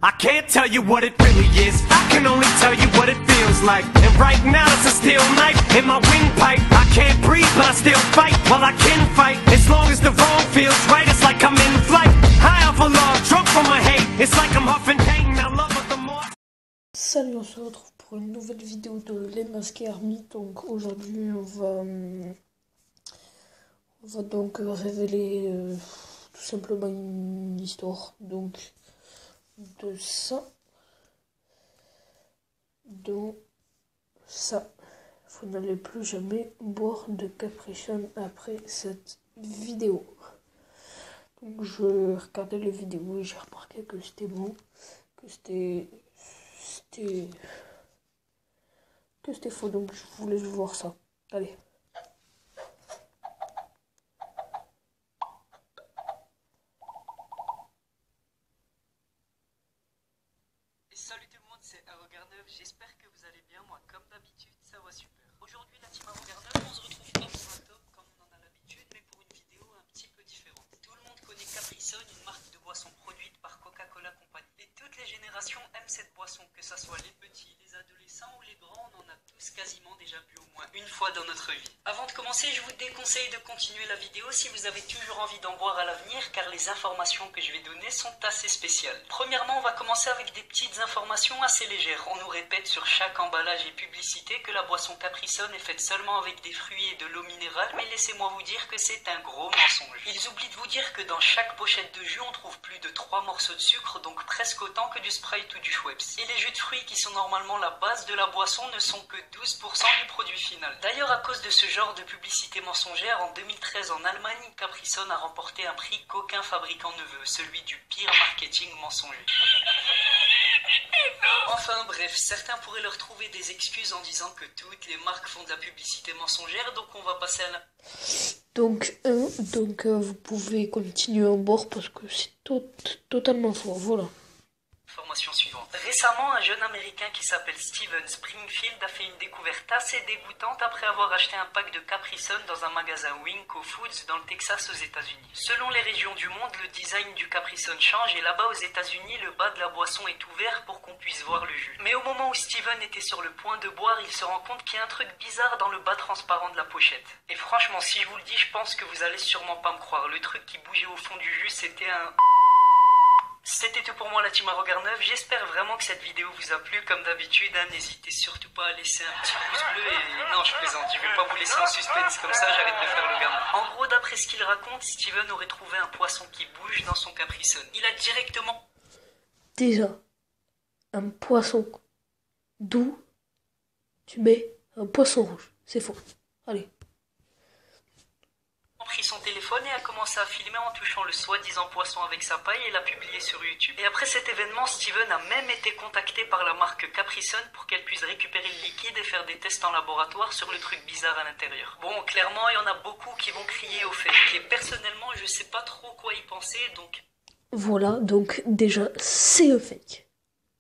I can't tell you what it really is. I can only tell you what it feels like. And right now it's a steel knife in my windpipe. I can't breathe, but I still fight. Well, I can fight as long as the wrong feels right. It's like I'm in flight, high off a log, drunk from my hate. It's like I'm huffing pain. I love it the more. Salut, on se retrouve pour une nouvelle vidéo de Les Masqués Army. Donc aujourd'hui on va donc révéler tout simplement une histoire donc de ça, dont ça. Vous n'allez plus jamais boire de Capri Sun après cette vidéo. Donc je regardais les vidéos et j'ai remarqué que c'était bon, que c'était faux, donc je voulais voir ça. Allez. Salut tout le monde, c'est Arrogarneuf, j'espère que vous allez bien, moi comme d'habitude ça va super. Aujourd'hui la team Arrogarneuf, on se retrouve pas pour un top comme on en a l'habitude, mais pour une vidéo un petit peu différente. Tout le monde connaît Capri Sun, une marque de boisson produite par Coca-Cola Company. Et toutes les générations aiment cette boisson, que ce soit les petits, les adolescents ou les grands, on en a tous quasiment déjà bu au moins une fois dans notre vie. Avant de commencer, je vous déconseille de continuer la vidéo si vous avez toujours envie d'en boire à l'avenir, car les informations que je vais donner sont assez spéciales. Premièrement, on va commencer avec des petites informations assez légères. On nous répète sur chaque emballage et publicité que la boisson Capri Sun est faite seulement avec des fruits et de l'eau minérale, mais laissez-moi vous dire que c'est un gros mensonge. Ils oublient de vous dire que dans chaque pochette de jus, on trouve plus de 3 morceaux de sucre, donc presque autant que du Sprite ou du Schweppes. Et les jus de fruits qui sont normalement la base de la boisson ne sont que 12% du produit final. D'ailleurs, à cause de ce genre de publicité mensongère, en 2013 en Allemagne, Capri Sun a remporté un prix qu'aucun fabricant ne veut, celui du pire marketing mensonger. Enfin bref, certains pourraient leur trouver des excuses en disant que toutes les marques font de la publicité mensongère, donc on va passer à la... Donc vous pouvez continuer à boire parce que c'est totalement faux, voilà. Information suivante. Récemment, un jeune américain qui s'appelle Steven Springfield a fait une découverte assez dégoûtante après avoir acheté un pack de Capri Sun dans un magasin Winco Foods dans le Texas aux États-Unis. Selon les régions du monde, le design du Capri Sun change et là-bas aux États-Unis, le bas de la boisson est ouvert pour qu'on puisse voir le jus. Mais au moment où Steven était sur le point de boire, il se rend compte qu'il y a un truc bizarre dans le bas transparent de la pochette. Et franchement, si je vous le dis, je pense que vous allez sûrement pas me croire. Le truc qui bougeait au fond du jus, c'était un... C'était tout pour moi la team Arrogarneuf, j'espère vraiment que cette vidéo vous a plu. Comme d'habitude, n'hésitez surtout pas à laisser un petit pouce bleu et... Non, je plaisante, je vais pas vous laisser en suspense comme ça, j'arrête de faire le gamin. En gros, d'après ce qu'il raconte, Steven aurait trouvé un poisson qui bouge dans son Capri Sun. Il a directement... Déjà, un poisson, d'où tu mets un poisson rouge? C'est faux. Allez. Pris son téléphone et a commencé à filmer en touchant le soi-disant poisson avec sa paille et l'a publié sur YouTube. Et après cet événement, Steven a même été contacté par la marque Capri Sun pour qu'elle puisse récupérer le liquide et faire des tests en laboratoire sur le truc bizarre à l'intérieur. Bon, clairement, il y en a beaucoup qui vont crier au fait. Et personnellement, je sais pas trop quoi y penser, donc... Voilà, donc déjà, c'est un fake.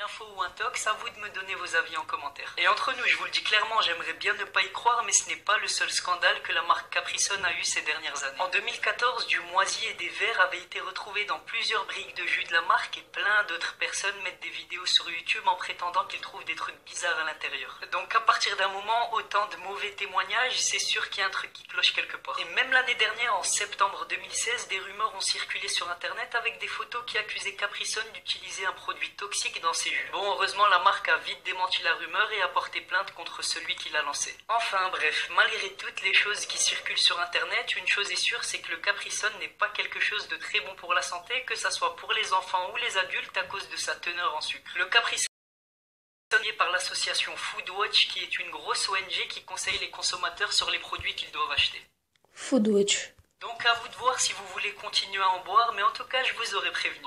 Info ou un tox, à vous de me donner vos avis en commentaire. Et entre nous, je vous le dis clairement, j'aimerais bien ne pas y croire, mais ce n'est pas le seul scandale que la marque Capri Sun a eu ces dernières années. En 2014, du moisi et des verres avaient été retrouvés dans plusieurs briques de jus de la marque et plein d'autres personnes mettent des vidéos sur YouTube en prétendant qu'ils trouvent des trucs bizarres à l'intérieur. Donc à partir d'un moment, autant de mauvais témoignages, c'est sûr qu'il y a un truc qui cloche quelque part. Et même l'année dernière, en septembre 2016, des rumeurs ont circulé sur internet avec des photos qui accusaient Capri Sun d'utiliser un produit toxique dans ses jus. Bon, heureusement, la marque a vite démenti la rumeur et a porté plainte contre celui qui l'a lancé. Enfin, bref, malgré toutes les choses qui circulent sur Internet, une chose est sûre, c'est que le Capri Sun n'est pas quelque chose de très bon pour la santé, que ça soit pour les enfants ou les adultes à cause de sa teneur en sucre. Le Capri Sun est donné par l'association Foodwatch, qui est une grosse ONG qui conseille les consommateurs sur les produits qu'ils doivent acheter. Foodwatch. Donc à vous de voir si vous voulez continuer à en boire, mais en tout cas, je vous aurais prévenu.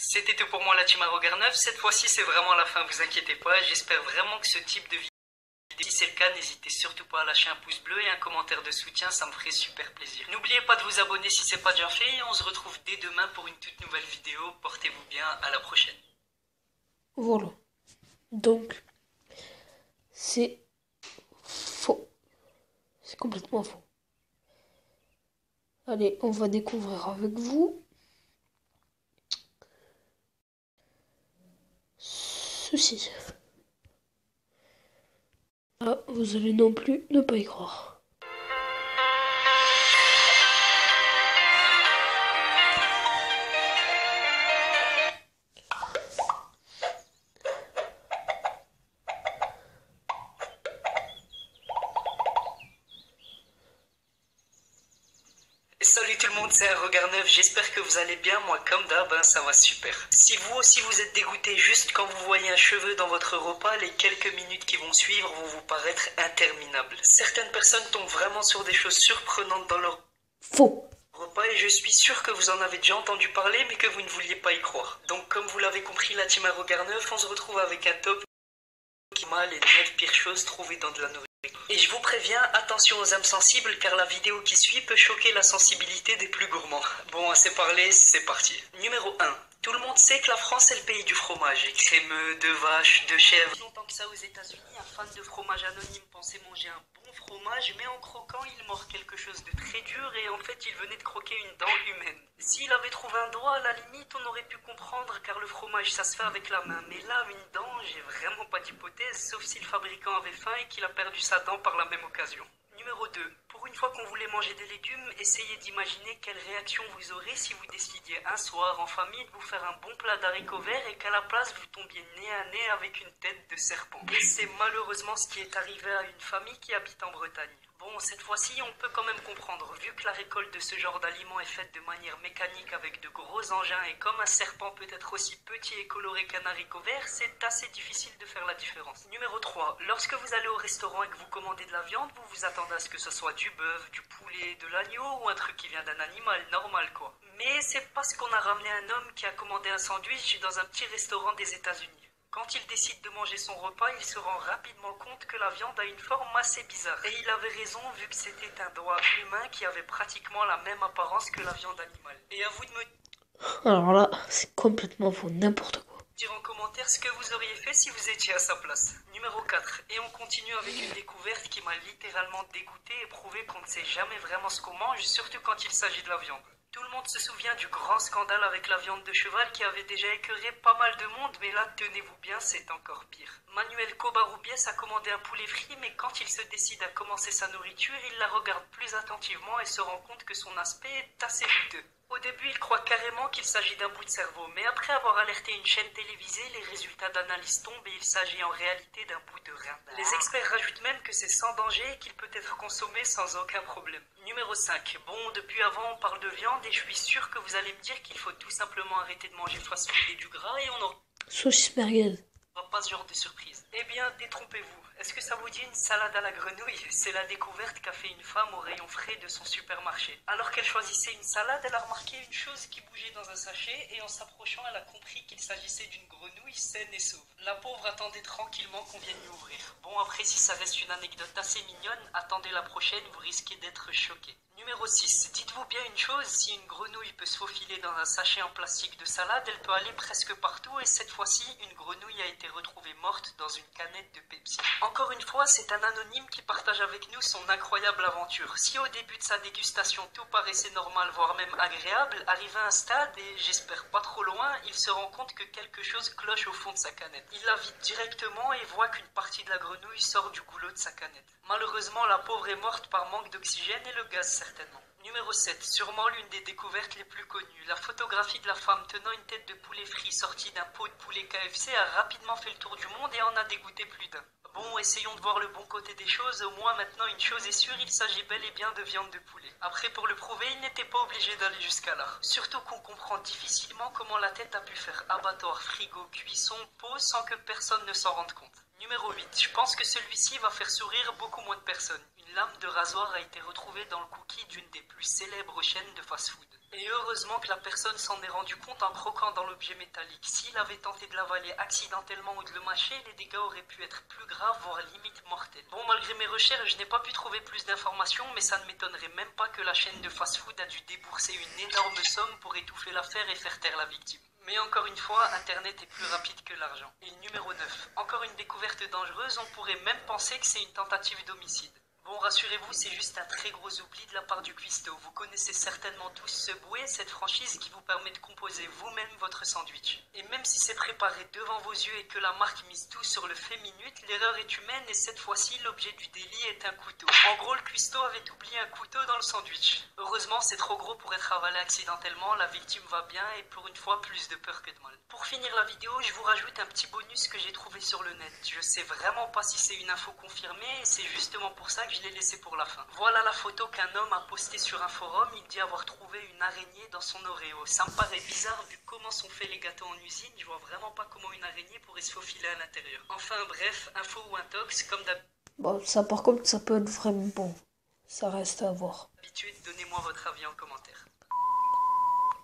C'était tout pour moi la team Arrogarneuf, cette fois-ci c'est vraiment la fin, vous inquiétez pas, j'espère vraiment que ce type de vidéo, si c'est le cas, n'hésitez surtout pas à lâcher un pouce bleu et un commentaire de soutien, ça me ferait super plaisir. N'oubliez pas de vous abonner si c'est pas déjà fait et on se retrouve dès demain pour une toute nouvelle vidéo, portez-vous bien, à la prochaine. Voilà, donc c'est faux, c'est complètement faux. Allez, on va découvrir avec vous. ceci. Ah, vous allez non plus ne pas y croire. Salut tout le monde, c'est un regard neuf, j'espère que vous allez bien, moi comme d'hab, ça va super. Si vous aussi vous êtes dégoûté juste quand vous voyez un cheveu dans votre repas, les quelques minutes qui vont suivre vont vous paraître interminables. Certaines personnes tombent vraiment sur des choses surprenantes dans leur Faux. repas et je suis sûr que vous en avez déjà entendu parler mais que vous ne vouliez pas y croire. Donc comme vous l'avez compris, la team à regard neuf, on se retrouve avec un top qui m'a les 9 pires choses trouvées dans de la nourriture. Et je vous préviens, attention aux âmes sensibles car la vidéo qui suit peut choquer la sensibilité des plus gourmands. Bon, assez parlé, c'est parti. Numéro 1. Tout le monde sait que la France est le pays du fromage. Crémeux, de vache, de chèvre. Longtemps que ça aux États-Unis, un fan de fromage anonyme pensait manger un bon fromage, mais en croquant, il mord quelque chose de très dur et en fait, il venait de croquer une dent humaine. S'il avait trouvé un doigt, à la limite, on aurait pu comprendre car le fromage, ça se fait avec la main. Mais là, une dent, j'ai vraiment pas d'hypothèse, sauf si le fabricant avait faim et qu'il a perdu sa dent par la même occasion. Numéro 2. Pour une fois qu'on voulait manger des légumes, essayez d'imaginer quelle réaction vous aurez si vous décidiez un soir en famille de vous faire un bon plat d'haricots verts et qu'à la place vous tombiez nez à nez avec une tête de serpent. Et c'est malheureusement ce qui est arrivé à une famille qui habite en Bretagne. Bon, cette fois-ci, on peut quand même comprendre, vu que la récolte de ce genre d'aliments est faite de manière mécanique avec de gros engins et comme un serpent peut être aussi petit et coloré qu'un haricot vert, c'est assez difficile de faire la différence. Numéro 3. Lorsque vous allez au restaurant et que vous commandez de la viande, vous vous attendez à ce que ce soit du bœuf, du poulet, de l'agneau ou un truc qui vient d'un animal normal quoi. Mais c'est parce qu'on a ramené un homme qui a commandé un sandwich dans un petit restaurant des États-Unis. Quand il décide de manger son repas, il se rend rapidement compte que la viande a une forme assez bizarre. Et il avait raison vu que c'était un doigt humain qui avait pratiquement la même apparence que la viande animale. Et à vous de me Alors là, c'est complètement faux, n'importe quoi. dire en commentaire ce que vous auriez fait si vous étiez à sa place. Numéro 4. Et on continue avec une découverte qui m'a littéralement dégoûté et prouvé qu'on ne sait jamais vraiment ce qu'on mange, surtout quand il s'agit de la viande. Tout le monde se souvient du grand scandale avec la viande de cheval qui avait déjà écœuré pas mal de monde, mais là, tenez-vous bien, c'est encore pire. Manuel Covarrubias a commandé un poulet frit, mais quand il se décide à commencer sa nourriture, il la regarde plus attentivement et se rend compte que son aspect est assez douteux. Au début, il croit carrément qu'il s'agit d'un bout de cerveau, mais après avoir alerté une chaîne télévisée, les résultats d'analyse tombent et il s'agit en réalité d'un bout de rein. Les experts rajoutent même que c'est sans danger et qu'il peut être consommé sans aucun problème. Numéro 5. Bon, depuis avant, on parle de viande et je suis sûr que vous allez me dire qu'il faut tout simplement arrêter de manger fast-food et du gras et on n'aura Saucisse merguez. pas ce genre de surprise. Eh bien, détrompez-vous. Est-ce que ça vous dit une salade à la grenouille? C'est la découverte qu'a fait une femme au rayon frais de son supermarché. Alors qu'elle choisissait une salade, elle a remarqué une chose qui bougeait dans un sachet et en s'approchant, elle a compris qu'il s'agissait d'une grenouille saine et sauve. La pauvre attendait tranquillement qu'on vienne lui ouvrir. Bon, après, si ça reste une anecdote assez mignonne, attendez la prochaine, vous risquez d'être choqué. Numéro 6. Dites-vous bien une chose, si une grenouille peut se faufiler dans un sachet en plastique de salade, elle peut aller presque partout et cette fois-ci, une grenouille a été retrouvée morte dans une canette de Pepsi. Encore une fois, c'est un anonyme qui partage avec nous son incroyable aventure. Si au début de sa dégustation tout paraissait normal, voire même agréable, arrivé à un stade, et j'espère pas trop loin, il se rend compte que quelque chose cloche au fond de sa canette. Il la vide directement et voit qu'une partie de la grenouille sort du goulot de sa canette. Malheureusement, la pauvre est morte par manque d'oxygène et le gaz certainement. Numéro 7, sûrement l'une des découvertes les plus connues. La photographie de la femme tenant une tête de poulet frit sortie d'un pot de poulet KFC a rapidement fait le tour du monde et en a dégoûté plus d'un. Bon, essayons de voir le bon côté des choses, au moins maintenant une chose est sûre, il s'agit bel et bien de viande de poulet. Après pour le prouver, il n'était pas obligé d'aller jusqu'à là. Surtout qu'on comprend difficilement comment la tête a pu faire abattoir, frigo, cuisson, pot sans que personne ne s'en rende compte. Numéro 8, je pense que celui-ci va faire sourire beaucoup moins de personnes. Une lame de rasoir a été retrouvée dans le cookie d'une des plus célèbres chaînes de fast-food. Et heureusement que la personne s'en est rendu compte en croquant dans l'objet métallique. S'il avait tenté de l'avaler accidentellement ou de le mâcher, les dégâts auraient pu être plus graves, voire limite mortels. Bon, malgré mes recherches, je n'ai pas pu trouver plus d'informations, mais ça ne m'étonnerait même pas que la chaîne de fast-food a dû débourser une énorme somme pour étouffer l'affaire et faire taire la victime. Mais encore une fois, Internet est plus rapide que l'argent. Et numéro 9. Encore une découverte dangereuse, on pourrait même penser que c'est une tentative d'homicide. Bon, rassurez-vous, c'est juste un très gros oubli de la part du cuistot. Vous connaissez certainement tous Subway, cette franchise qui vous permet de composer vous-même votre sandwich. Et même si c'est préparé devant vos yeux et que la marque mise tout sur le fait minute, l'erreur est humaine et cette fois-ci, l'objet du délit est un couteau. En gros, le cuistot avait oublié un couteau dans le sandwich. Heureusement, c'est trop gros pour être avalé accidentellement, la victime va bien et pour une fois, plus de peur que de mal. Pour finir la vidéo, je vous rajoute un petit bonus que j'ai trouvé sur le net. Je sais vraiment pas si c'est une info confirmée et c'est justement pour ça que je l'ai laissé pour la fin. Voilà la photo qu'un homme a postée sur un forum. Il dit avoir trouvé une araignée dans son Oreo. Ça me paraît bizarre vu comment sont faits les gâteaux en usine. Je vois vraiment pas comment une araignée pourrait se faufiler à l'intérieur. Enfin bref, info ou intox, comme d'habitude. Bon, ça par contre, ça peut être vraiment bon. Ça reste à voir. Donnez-moi votre avis en commentaire.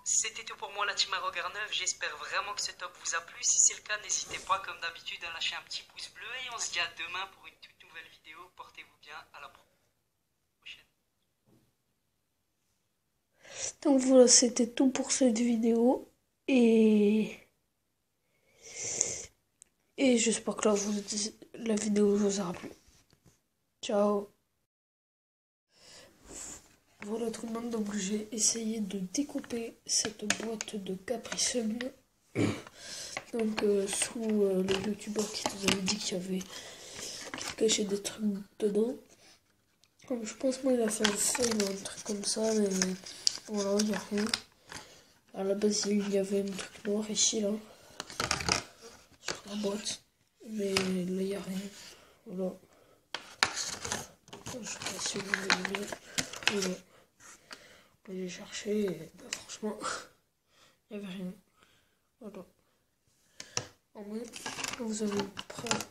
C'était tout pour moi la team Arogarneuf, j'espère vraiment que ce top vous a plu. Si c'est le cas, n'hésitez pas comme d'habitude à lâcher un petit pouce bleu et on se dit à demain pour une toute nouvelle vidéo. Portez-vous bien, à la prochaine. Donc voilà, c'était tout pour cette vidéo. Et j'espère que la vidéo vous aura plu. Ciao. Voilà tout le monde, donc j'ai essayé de découper cette boîte de Capri Sun. Donc sous le youtubeur qui nous avait dit qu'il cachait des trucs dedans. Donc, je pense moi il a fait un fail ou un truc comme ça, mais voilà, il n'y a rien. À la base il y avait un truc noir ici là, sur la boîte, mais là il n'y a rien. Voilà. Je sais pas si vous voyez. Voilà. J'ai cherché et bah, franchement, il n'y avait rien. Voilà. En moins, vous avez preuve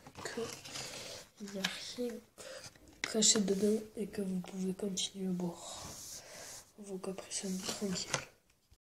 qu'il n'y a rien caché dedans et que vous pouvez continuer à boire vos Capri Sun tranquille.